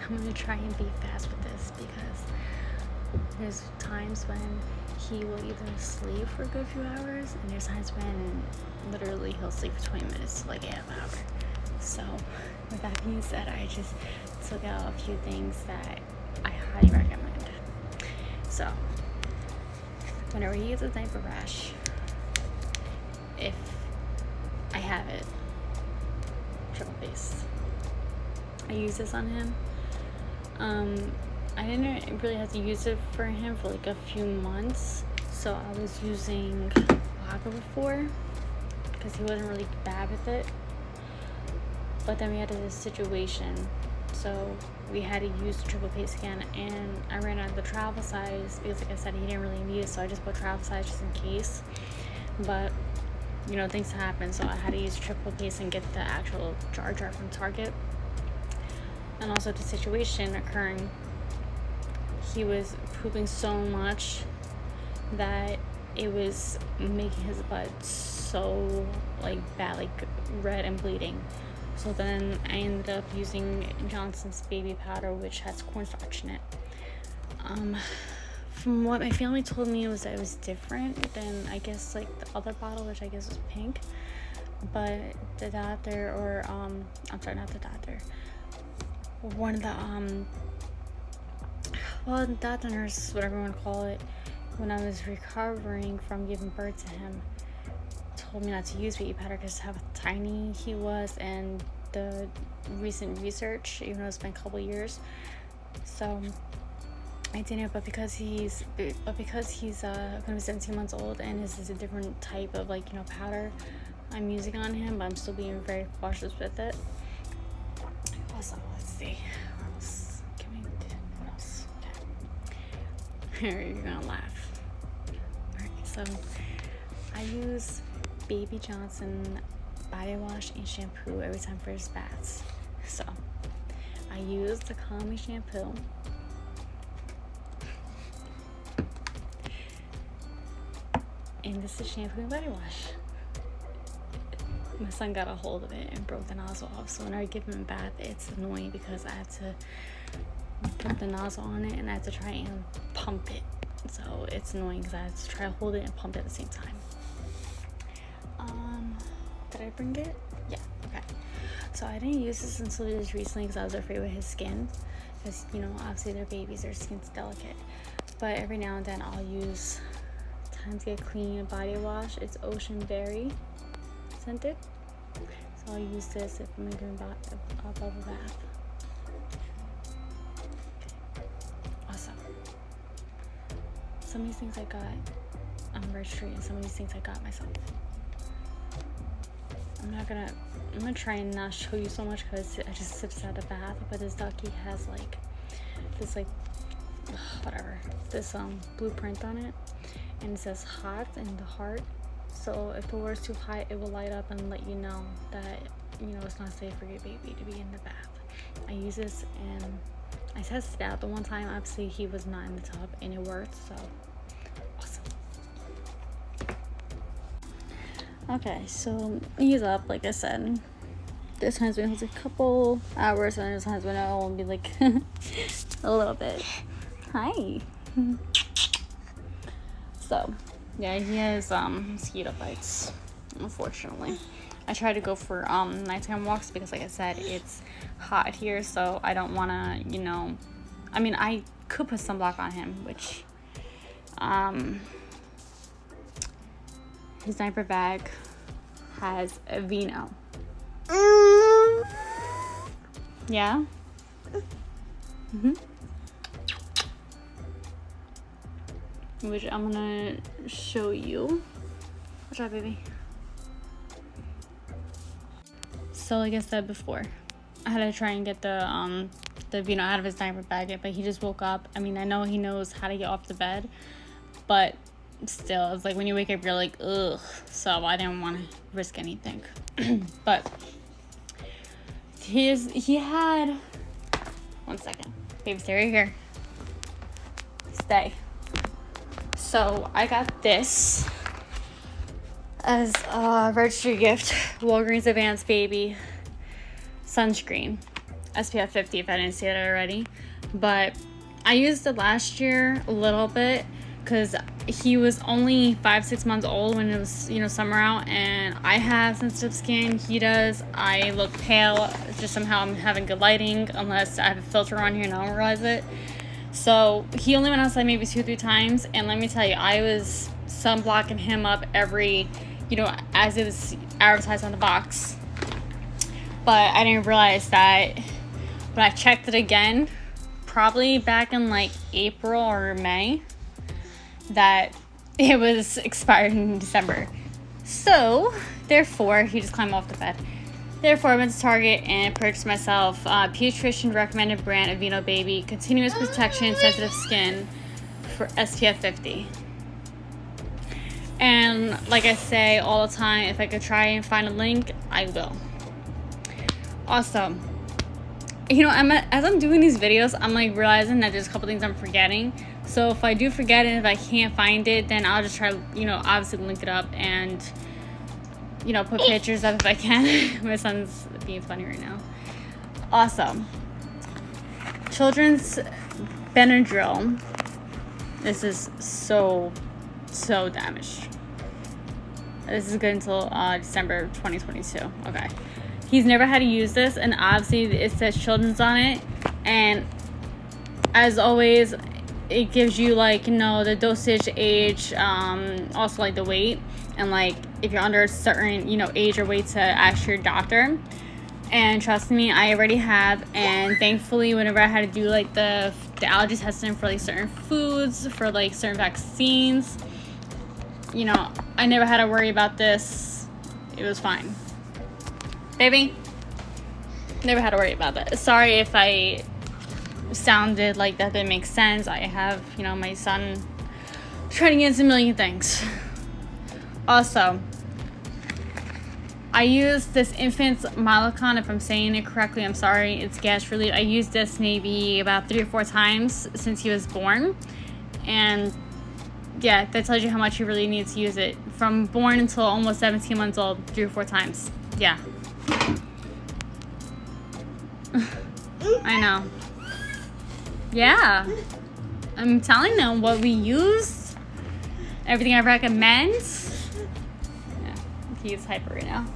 I'm gonna try and be fast with this because there's times when he will either sleep for a good few hours, and there's times when literally he'll sleep for 20 minutes to like a half hour. So with that being said, I just took out a few things that I highly recommend. So whenever he gets a diaper rash, if I have it, triple base. I use this on him. I didn't really have to use it for him for like a few months, so I was using Aquaphor because he wasn't really bad with it. But then we had this situation, so we had to use the triple paste again, and I ran out of the travel size because, like I said, he didn't really need it, so I just put travel size just in case. But you know, things happen, so I had to use triple paste and get the actual jar from Target. And also the situation occurring, he was pooping so much that it was making his butt so like bad, like red and bleeding. So then I ended up using Johnson's baby powder, which has cornstarch in it. From what my family told me, was that it was different than, I guess, like the other bottle, which I guess was pink. But the doctor, or I'm sorry, not the doctor, one of the well, the doctor, nurse, whatever you want to call it, when I was recovering from giving birth to him, told me not to use baby powder because of how tiny he was and the recent research, even though it's been a couple years. So I didn't, but because he's gonna be 17 months old, and this is a different type of, like, you know, powder I'm using on him, but I'm still being very cautious with it. Also, let's see, what else can we do? What else? Okay. You're gonna laugh. Alright, so I use Baby Johnson body wash and shampoo every time for his baths. So I use the Calming shampoo, and this is shampoo and body wash. My son got a hold of it and broke the nozzle off, so when I give him a bath, it's annoying because I have to put the nozzle on it and I have to try and pump it. So it's annoying because I have to try to hold it and pump it at the same time. Did I bring it? Yeah, okay. So I didn't use this until just recently because I was afraid with his skin, because, you know, obviously they're babies, their skin's delicate. But every now and then I'll use Time to Get Clean body wash. It's ocean berry scented, so I'll use this if I'm doing a bubble bath. Okay. Awesome. Some of these things I got on registry, and some of these things I got myself. I'm gonna try and not show you so much because I just sipped out of the bath, but this ducky has like this, like, whatever, this blueprint on it, and it says hot in the heart. So if the water's too hot, it will light up and let you know that, you know, it's not safe for your baby to be in the bath. I use this, and I tested it out the one time. Obviously he was not in the tub, and it worked, so awesome. Okay, so he's up, like I said. There's times when it was a couple hours, and there's times when it will be like a little bit. Hi. So yeah, he has mosquito bites, unfortunately. I try to go for nighttime walks because, like I said, it's hot here, so I don't want to, you know, I mean, I could put sunblock on him, which his diaper bag has a vino. Yeah? Which I'm gonna show you. What's up, baby? So like I said before, I had to try and get the vino out of his diaper bag, but he just woke up. I mean, I know he knows how to get off the bed, but still, it's like when you wake up, you're like, ugh. So I didn't want to risk anything. But he had, one second, baby, stay right here. Stay. So I got this as a registry gift, Walgreens Advanced Baby sunscreen. SPF 50 if I didn't say it already. But I used it last year a little bit because he was only 5-6 months old when it was, you know, summer out, and I have sensitive skin. He does. I look pale. It's just somehow I'm having good lighting unless I have a filter on here and I don't realize it. So he only went outside maybe 2-3 times, and let me tell you, I was sunblocking him up every, you know, as it was advertised on the box. But I didn't realize that when I checked it again, probably back in like April or May, that it was expired in December. So therefore, he just climbed off the bed. Therefore, I went to Target and purchased myself pediatrician recommended brand Aveeno Baby Continuous Protection Sensitive Skin for SPF 50. And like I say all the time, if I could try and find a link, I will. Also, you know, as I'm doing these videos, I'm like realizing that there's a couple things I'm forgetting. So if I do forget it, if I can't find it, then I'll just try, you know, obviously link it up and, you know, put pictures up if I can. My son's being funny right now. Awesome. Children's Benadryl. This is so damaged. This is good until December 2022. Okay. He's never had to use this, and obviously it says children's on it. And as always, it gives you, like, you know, the dosage, age, also like the weight, and like if you're under a certain, you know, age or weight to ask your doctor. And trust me, I already have. And thankfully, whenever I had to do like the allergy testing for like certain foods, for like certain vaccines, you know, I never had to worry about this. It was fine. Baby, never had to worry about that. Sorry if I sounded like that didn't make sense. I have, you know, my son trying to get into a million things. Also, I used this infant's Malacon. If I'm saying it correctly, I'm sorry. It's gas relief. I used this maybe about 3 or 4 times since he was born. And yeah, that tells you how much you really need to use it. From born until almost 17 months old, 3 or 4 times. Yeah. I know. Yeah. I'm telling them what we use. Everything I recommend. Yeah. He's hyper right now.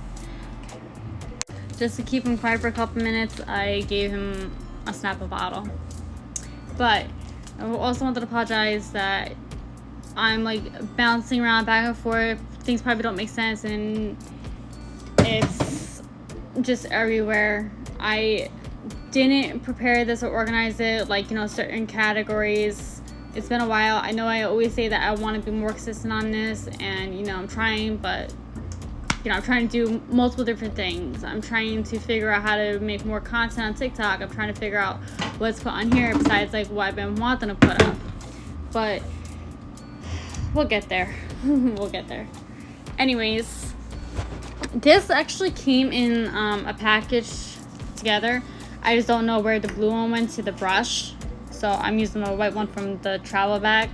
Just to keep him quiet for a couple minutes, I gave him a Snapple bottle. But I also wanted to apologize that I'm like bouncing around back and forth. Things probably don't make sense, and it's just everywhere. I didn't prepare this or organize it, like, you know, certain categories. It's been a while. I know I always say that I want to be more consistent on this, and, you know, I'm trying, but, you know, I'm trying to do multiple different things. I'm trying to figure out how to make more content on TikTok. I'm trying to figure out what's put on here besides, like, what I've been wanting to put up. But we'll get there. We'll get there. Anyways, this actually came in a package together. I just don't know where the blue one went to the brush, so I'm using the white one from the travel bag.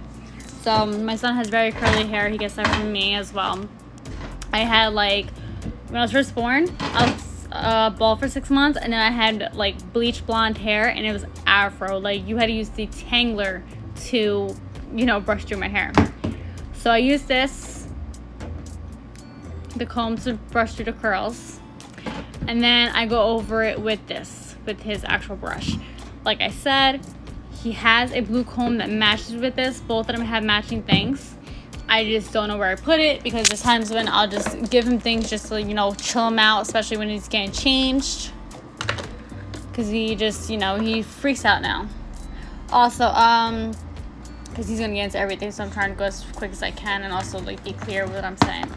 So my son has very curly hair. He gets that from me as well. I had, like, when I was first born, I was bald for 6 months, and then I had like bleach blonde hair, and it was afro. Like, you had to use the tangler to, you know, brush through my hair. So I used this, the comb, to brush through the curls, and then I go over it with this, with his actual brush. Like I said, he has a blue comb that matches with this. Both of them have matching things. I just don't know where I put it, because there's times when I'll just give him things just to, you know, chill him out, especially when he's getting changed, because he just, you know, he freaks out now. Also, because he's gonna get into everything, so I'm trying to go as quick as I can and also, like, be clear with what I'm saying.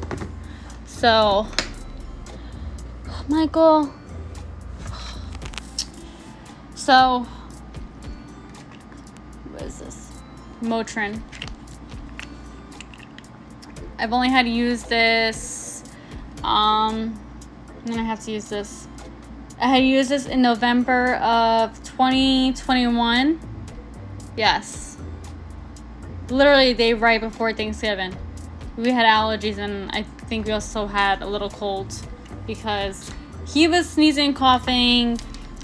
So, Michael. So, what is this? Motrin. I've only had to use this, and then I have to use this. I had used this in November of 2021. Yes. Literally the day right before Thanksgiving. We had allergies, and I think we also had a little cold because he was sneezing, coughing,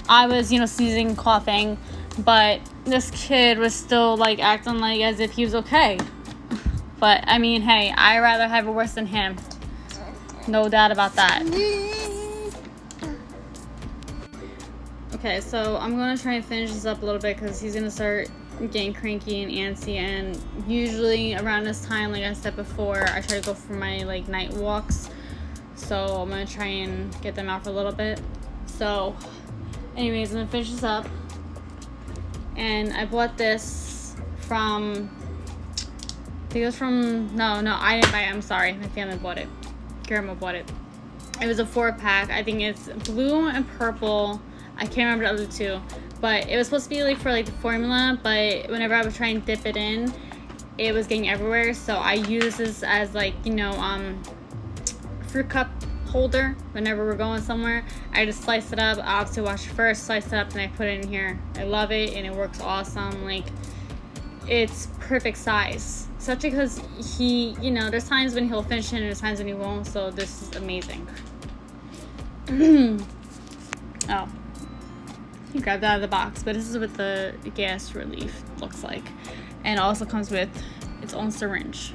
I was, sneezing, coughing, but this kid was still, like, acting like as if he was okay. But, I mean, hey, I'd rather have it worse than him. No doubt about that. Okay, so I'm going to try and finish this up a little bit because he's going to start getting cranky and antsy. And usually around this time, like I said before, I try to go for my, like, night walks. So I'm going to try and get them out for a little bit. So, anyways, I'm going to finish this up. And I bought this from... I think it was from... No, I didn't buy it. I'm sorry. My family bought it. Grandma bought it. It was a 4-pack. I think it's blue and purple. I can't remember the other two. But it was supposed to be like for like the formula. But whenever I was trying to dip it in, it was getting everywhere. So I use this as like, fruit cup holder. Whenever we're going somewhere, I just slice it up. I obviously wash it first, slice it up, and I put it in here. I love it, and it works awesome. Like, it's perfect size. Especially because he, there's times when he'll finish it and there's times when he won't. So this is amazing. Oh. He grabbed it out of the box. But this is what the gas relief looks like. And it also comes with its own syringe.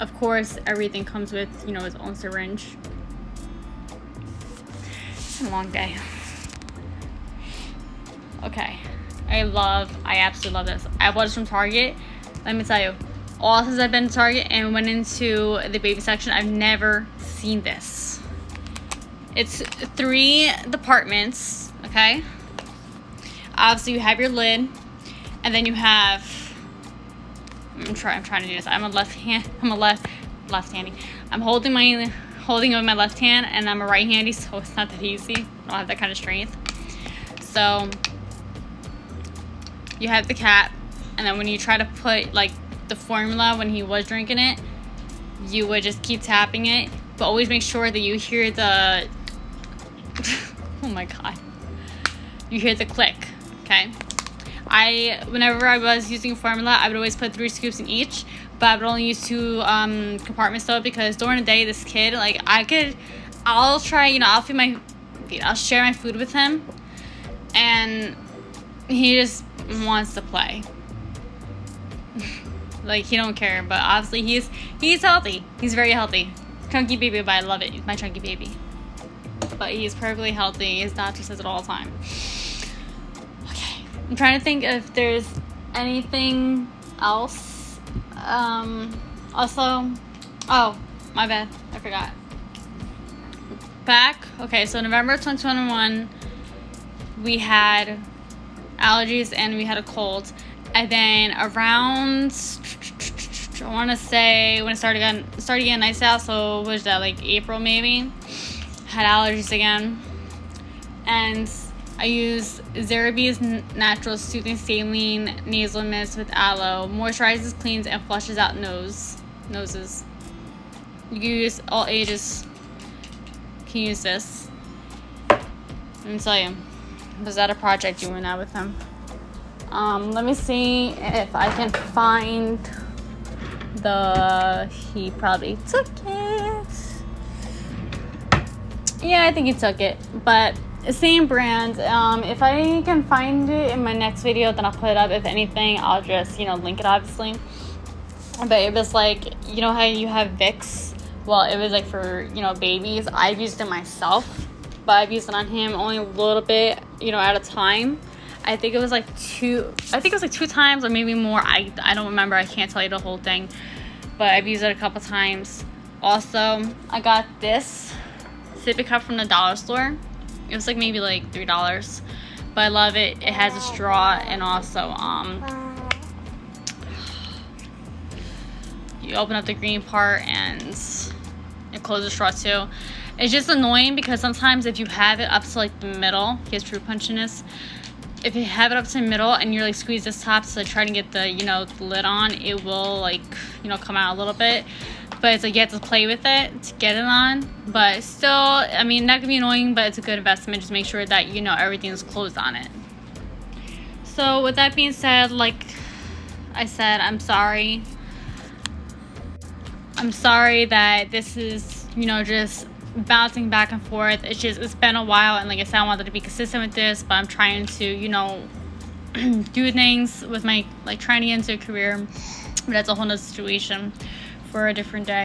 Of course, everything comes with, its own syringe. It's been a long day. Okay. I absolutely love this. I bought this from Target. Let me tell you, all since I've been to Target and went into the baby section, I've never seen this. It's 3 departments, okay? Obviously, you have your lid, and then you have... I'm trying to do this. I'm a left-handy. I'm holding it with my left hand, and I'm a right-handy, so it's not that easy. I don't have that kind of strength. So you have the cap, and then when you try to put like the formula when he was drinking it, you would just keep tapping it, but always make sure that you hear the oh my god, you hear the click. Okay. Whenever I was using formula, I would always put 3 scoops in each, but I would only use 2 compartments though, because during the day, this kid, like, I'll try, I'll share my food with him, and he just wants to play. Like, he don't care, but obviously he's healthy. He's very healthy. Chunky baby, but I love it. He's my chunky baby. But he's perfectly healthy. His doctor says it all the time. I'm trying to think if there's anything else. Also, oh, my bad. I forgot. Okay, so November 2021, we had allergies and we had a cold. And then around, I want to say, when it started getting nice out, so what was that, like April maybe? Had allergies again. And I use Zerabee's Natural Soothing Saline Nasal Mist with Aloe. Moisturizes, cleans, and flushes out noses. You can use all ages. Can use this. Let me tell you. Was that a project you went out with him? Let me see if I can find he probably took it. Yeah, I think he took it. But same brand. If I can find it in my next video, then I'll put it up. If anything, I'll just, link it, obviously. But it was like, how you have Vicks? Well, it was like for, babies. I've used it myself, but I've used it on him only a little bit, at a time. I think it was like 2 times or maybe more. I don't remember. I can't tell you the whole thing, but I've used it a couple times. Also, I got this sippy cup from the dollar store. It was like maybe like $3, but I love it. It has a straw, and also you open up the green part and it closes the straw too. It's just annoying because sometimes if you have it up to like the middle, he has fruit punch in this. If you have it up to the middle and you're like squeeze this top to try to get the the lid on, it will like come out a little bit. But it's like you have to play with it to get it on. But still, I mean, not gonna be annoying, but it's a good investment. Just make sure that everything is closed on it. So with that being said, like I said, I'm sorry. I'm sorry that this is just bouncing back and forth. It's been a while, and like I said, I wanted to be consistent with this, but I'm trying to, you know, do things with my, like, trying to get into a career, but that's a whole nother situation for a different day.